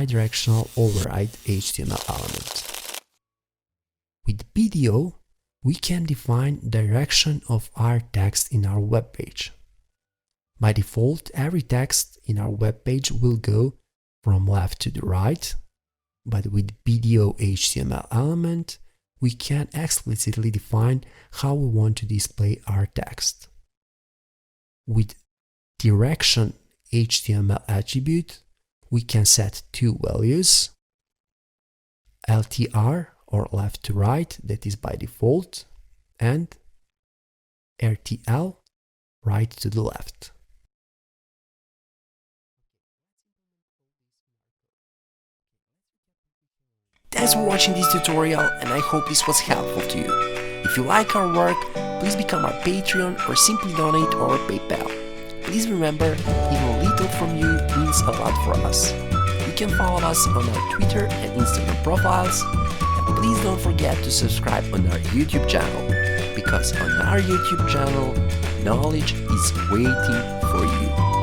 bidirectional override HTML element. With video, we can define direction of our text in our web page. By default, every text in our web page will go from left to the right, but with video HTML element, we can explicitly define how we want to display our text. With direction HTML attribute, we can set two values, LTR or left to right, that is by default, and RTL, right to the left. Thanks for watching this tutorial, and I hope this was helpful to you. If you like our work, please become our Patreon or simply donate or PayPal. Please remember, even little from you means a lot for us. You can follow us on our Twitter and Instagram profiles, and please don't forget to subscribe on our YouTube channel, because on our YouTube channel, knowledge is waiting for you.